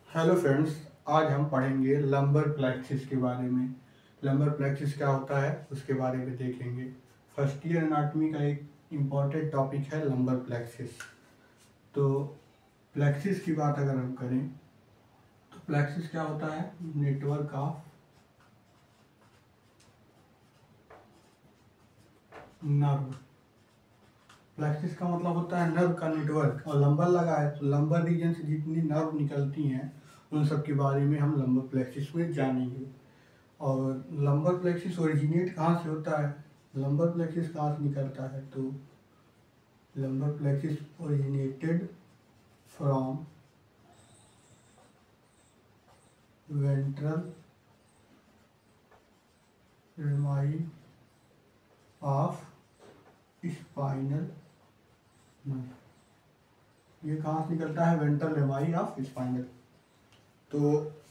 Hello friends, आज हम पढ़ेंगे लंबर प्लेक्सिस के बारे में। लंबर प्लेक्सिस क्या होता है उसके बारे में देखेंगे। फर्स्ट ईयर एनाटॉमी का एक इम्पॉर्टेंट टॉपिक है लंबर प्लेक्सिस। तो प्लेक्सिस की बात अगर हम करें तो प्लेक्सिस क्या होता है? Network of nerve. प्लेक्सिस का मतलब होता है नर्व का नेटवर्क, और लंबर लगा है तो लंबर रीजन से जितनी नर्व निकलती हैं उन सब के बारे में हम लंबर प्लेक्सिस में जानेंगे। और लंबर प्लेक्सिस ओरिजिनेट कहाँ से होता है, लंबर प्लेक्सिस कहाँ से निकलता है? तो lumbar plexus originated from ventral रेमाई of spinal nerve. ये कहाँ से निकलता है? Ventral रेमाई of spinal. तो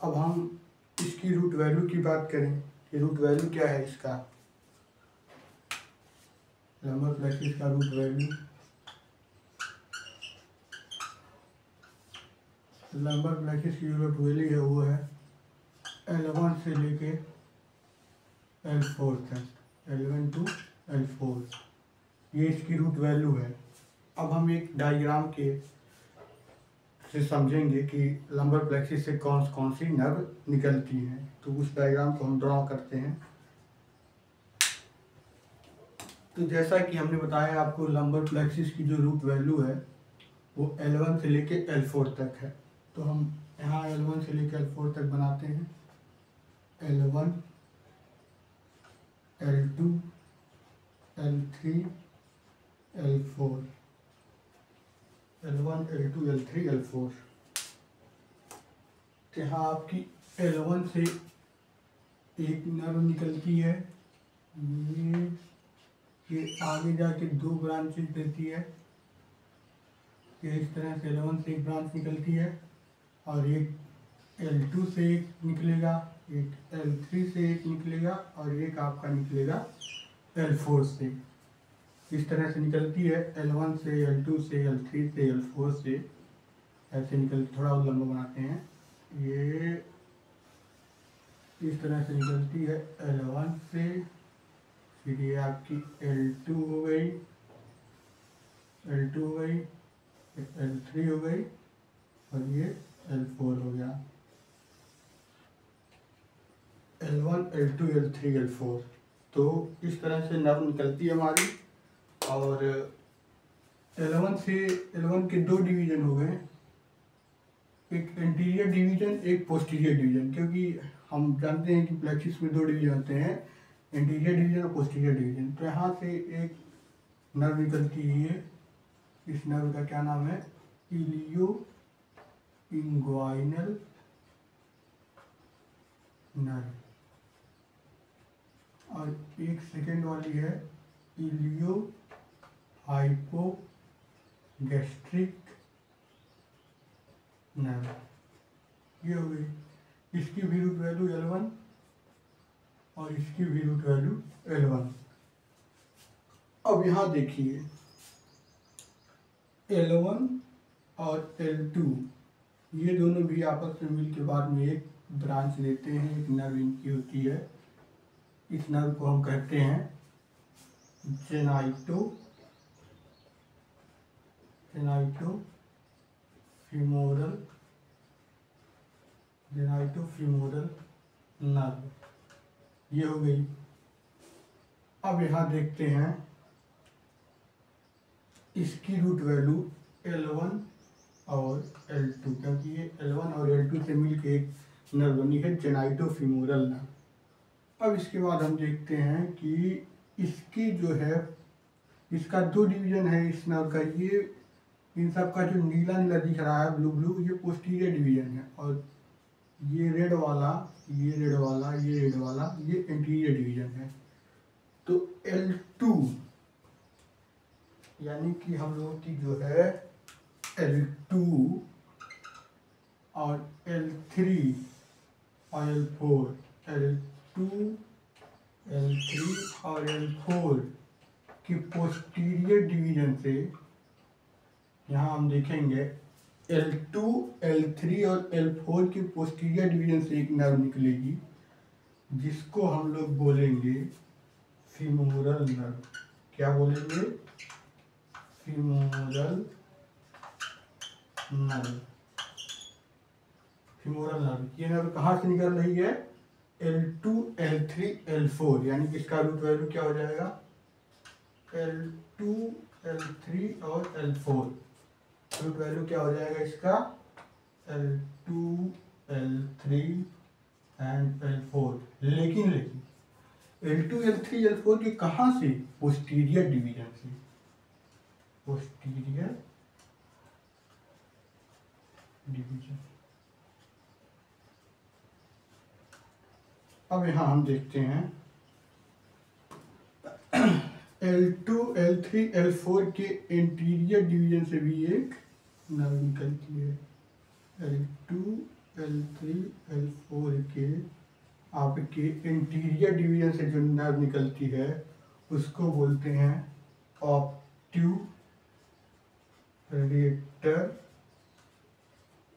अब हम इसकी रूट वैल्यू की बात करें कि रूट वैल्यू क्या है इसका। लंबर प्लेक्सिस का रूट वैल्यू, लंबर प्लेक्सिस की रूट वैल्यू है वो है L1 से लेके L4 तक, L1 टू L4, ये इसकी रूट वैल्यू है। अब हम एक डायग्राम के से समझेंगे कि लंबर प्लेक्सिस से कौन कौन सी नर्व निकलती हैं। तो उस डायग्राम को हम ड्रॉ करते हैं। तो जैसा कि हमने बताया आपको, लंबर प्लेक्सिस की जो रूट वैल्यू है वो L1 से लेके L4 तक है। तो हम यहाँ L1 से लेके L4 तक बनाते हैं। L1, L2, L3, L4, L1, L2, L3, L4। तो यहाँ आपकी L1 से एक नर्व निकलती है, ये आगे जाके दो ब्रांचेज देती है। ये इस तरह से L1 से एक ब्रांच निकलती है, और एक L2 से एक निकलेगा, एक L3 से एक निकलेगा, और एक आपका निकलेगा L4 से। इस तरह से निकलती है L1 से, L2 से, L3 से, L4 से, ऐसे निकलती। थोड़ा और लंबा बनाते हैं। ये इस तरह से निकलती है L1 से, फिर ये आपकी L2 हो गई, L2 हो गई, L3 हो गई, और ये L4 हो गया। L1, L2, L3, L4। तो इस तरह से नर्व निकलती है हमारी। और L1 से, L1 के दो डिवीजन हो गए, एक एंटीरियर डिवीजन, एक पोस्टीरियर डिवीजन। क्योंकि हम जानते हैं कि प्लेक्सिस में दो डिवीजन होते हैं, एंटीरियर डिवीजन और पोस्टीरियर डिवीजन। तो यहाँ से एक नर्व निकलती है, इस नर्व का क्या नाम है? इलियो इंग्वाइनल नर्व। और एक सेकेंड वाली है इलियो हाइपोगैस्ट्रिक नर्व। ये हो गई। इसकी भी रूट वैल्यू L1 और इसकी भी रूट वैल्यू L1। अब यहाँ देखिए, L1 और L2 ये दोनों भी आपस में मिल के बाद में एक ब्रांच देते हैं, एक नर्व इनकी होती है। इस नर्व को हम कहते हैं जेनाइटोफीमोरल नर्व। ये हो गई। अब यहाँ देखते हैं इसकी रूट वैल्यू L1 और L2, क्योंकि ये L1 और L2 से मिलके एक नर्व बनी है जेनाइटोफीमोरल नर्व। अब इसके बाद हम देखते हैं कि इसकी जो है, इसका दो डिवीजन है इस नर्व का। ये इन सब का जो नीला नीला दिख रहा है, ब्लू ब्लू, ये पोस्टीरियर डिवीजन है, और ये रेड वाला, ये रेड वाला, ये रेड वाला, ये एंटीरियर डिवीजन है। तो L2 यानी कि हम लोगों की जो है L2 और L3 और L4, L2, L3 और L4 की पोस्टीरियर डिवीजन से यहाँ हम देखेंगे L2, L3 और L4 के पोस्टीरियर डिवीजन से एक नर्व निकलेगी जिसको हम लोग बोलेंगे फीमोरल नर्व। क्या बोलेंगे? Femoral nerve. फीमोरल नर्व, ये नर्व कहाँ से निकल रही है? L2, L3, L4, यानी कि इसका रूट वैल्यू क्या हो जाएगा? L2, L3 और L4। रूट वैल्यू क्या हो जाएगा इसका? L2, L3 and L4। लेकिन L2, L3, L4 के कहाँ से? पोस्टीरियर डिवीजन से। Posterior division. अब यहाँ हम देखते हैं L2, L3, L4 के इंटीरियर डिवीजन से भी एक नर्व निकलती है। L2, L3, L4 के आपके इंटीरियर डिवीजन से जो नर्व निकलती है उसको बोलते हैं ऑब्ट्यूरेटर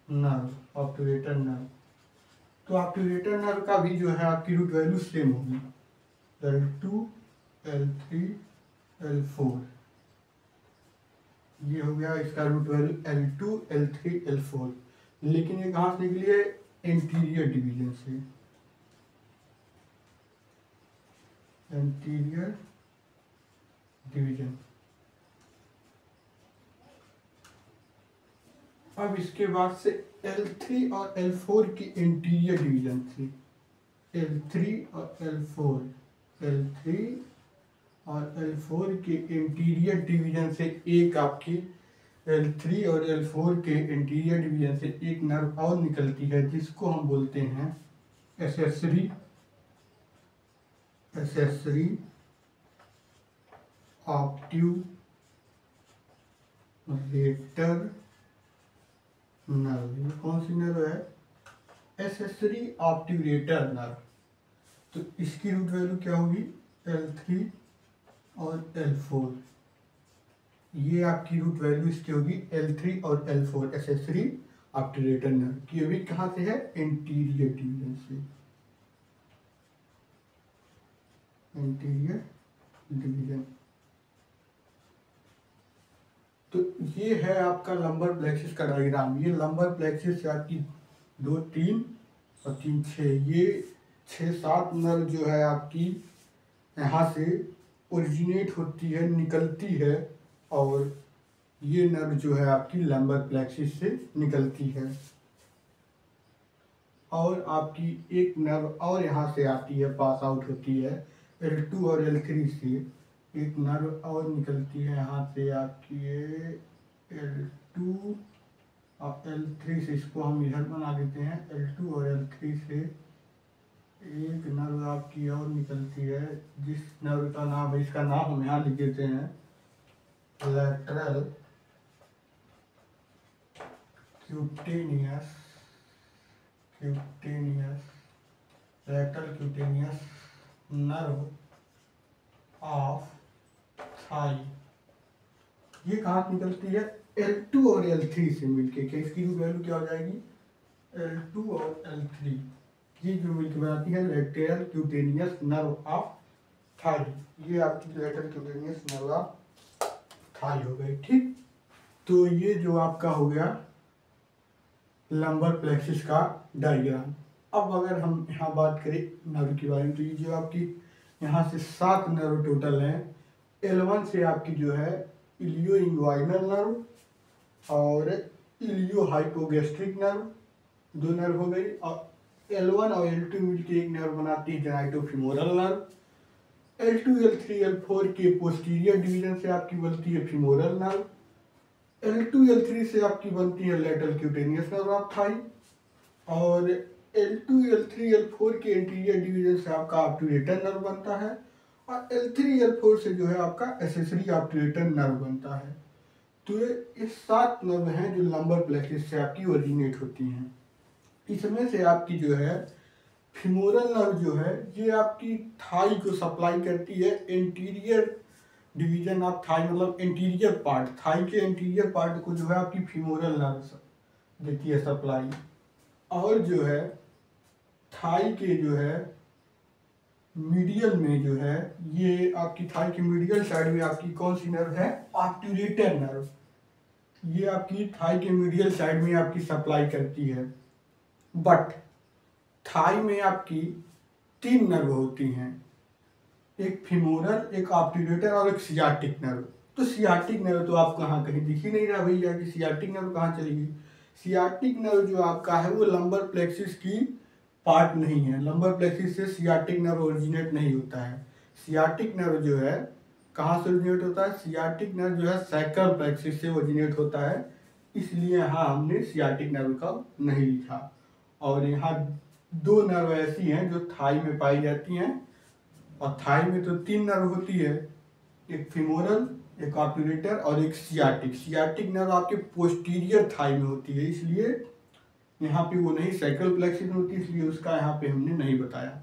नर्व। Obturator nerve. तो ऑब्ट्यूरेटर नर्व का भी जो है आपकी रूट वैल्यू सेम होगी, L2, L3, L4। ये हो गया इसका root value L2, L3, L4। लेकिन ये कहाँ से निकली है? इंटीरियर डिवीजन से। Interior division. अब इसके बाद से L3 और L4 के इंटीरियर डिवीजन से। L3 और L4, L3 और L4 के इंटीरियर डिवीजन से एक आपकी L3 और L4 के इंटीरियर डिवीजन से एक नर्व और निकलती है जिसको हम बोलते हैं एसेसरी ऑब्ट्यूरेटर नर्व। ये कौन सी नर्व है? Accessory obturator nerve. तो इसकी रूट वैल्यू क्या होगी? L3 और L4। ये आपकी रूट वैल्यू इसकी होगी L3 और L4, एसेसरी ऑब्ट्यूरेटर नर्व की। भी कहाँ से है? इंटीरियर डिवीजन से। Interior division. तो ये है आपका लंबर प्लेक्सिस का डायग्राम। ये लंबर प्लेक्सिस से आपकी 2, 3 और 3, 6, ये 6-7 नर्व जो है आपकी यहाँ से ओरिजिनेट होती है, निकलती है, और ये नर्व जो है आपकी लंबर प्लेक्सिस से निकलती है। और आपकी एक नर्व और यहाँ से आती है, पास आउट होती है L2 और L3 से। एक नर्व और निकलती है यहाँ से आपकी L2 और L3 से। इसको हम इधर बना देते हैं। L2 और L3 से एक नर्व आपकी और निकलती है जिस नर्व का नाम है, इसका नाम हम यहाँ लिख देते हैं lateral cutaneous nerve of thigh. ये कहाँ से निकलती है? L2 और L3 से मिलके। क्या इसकी वैल्यू क्या हो जाएगी? L2 और L3 ये जो मिलकर बनाती है lateral cutaneous nerve of thigh. ये आपकी lateral cutaneous nerve of thigh हो गई। ठीक, तो ये जो आपका हो गया लंबर प्लेक्सिस का डायग्राम। अब अगर हम यहाँ बात करें नर्व के बारे में, तो ये जो आपकी यहाँ से 7 नर्व टोटल हैं। L1 से आपकी जो है इलियो इंग्वाइनल नर्व और इलियो हाइपोगैस्ट्रिक नर्व, 2 नर्व हो गई। और L1 और L2 मिलकर एक नर्व बनाती है जेनाइटोफीमोरल नर्व। L2, L3, L4 के पोस्टीरियर डिवीजन से आपकी बनती है फीमोरल नर्व। L2, L3 से आपकी बनती है lateral cutaneous nerve of thigh. और L2, L3, L4 के इंटीरियर डिवीजन से आपका ऑब्ट्यूरेटर नर्व बनता है। और L3, L4 से जो है आपका एसेसरी ऑब्ट्यूरेटर नर्व बनता है। तो ये 7 नर्व हैं जो लंबर प्लेक्सिस से आपकी ओरिजिनेट होती हैं। इसमें से आपकी जो है फीमोरल नर्व जो है ये आपकी थाई को सप्लाई करती है। इंटीरियर डिवीजन ऑफ थाई मतलब इंटीरियर पार्ट, थाई के इंटीरियर पार्ट को जो है आपकी फीमोरल नर्व देती है सप्लाई। और जो है थाई के जो है मीडियल में जो है, ये आपकी थाई की मीडियल साइड में आपकी कौन सी नर्व है, ऑब्ट्यूरेटर नर्व। ये आपकी थाई के मीडियल साइड में आपकी सप्लाई करती है। बट थाई में आपकी 3 नर्व होती हैं, एक फीमोरल, एक ऑब्ट्यूरेटर और एक सियाटिक नर्व। तो सियाटिक नर्व तो आपको कहाँ कहीं दिख ही नहीं रहा भैया कि सियाटिक नर्व कहाँ चली गई। सियाटिक नर्व जो आपका है वो लंबर प्लेक्सिस की पार्ट नहीं है। लंबर प्लेक्सिस से सियाटिक नर्व ओरिजिनेट नहीं होता है। सियाटिक नर्व जो है कहाँ से ओरिजिनेट होता है, सियाटिक नर्व जो है सैक्रल प्लेक्सिस से ओरिजिनेट होता है। इसलिए यहाँ हमने सियाटिक नर्व का नहीं लिखा। और यहाँ 2 नर्व ऐसी हैं जो थाई में पाई जाती हैं, और थाई में तो 3 नर्व होती है, एक फीमोरल, एक ऑब्ट्यूरेटर और एक सियाटिक। सियाटिक नर्व आपके पोस्टीरियर थाई में होती है, इसलिए यहाँ पे वो नहीं, सैक्रल प्लेक्सिस में होती है, इसलिए उसका यहाँ पे हमने नहीं बताया।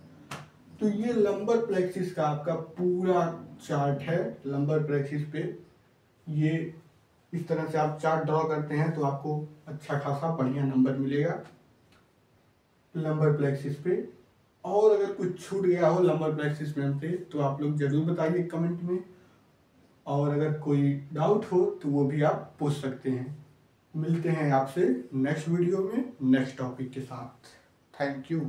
तो ये लंबर प्लेक्सिस का आपका पूरा चार्ट है। लंबर प्लेक्सिस पे ये इस तरह से आप चार्ट ड्रॉ करते हैं तो आपको अच्छा खासा बढ़िया नंबर मिलेगा लंबर प्लेक्सिस पे। और अगर कुछ छूट गया हो लंबर प्लेक्सिस में हमसे तो आप लोग जरूर बताइए कमेंट में। और अगर कोई डाउट हो तो वो भी आप पूछ सकते हैं। मिलते हैं आपसे नेक्स्ट वीडियो में नेक्स्ट टॉपिक के साथ। Thank you.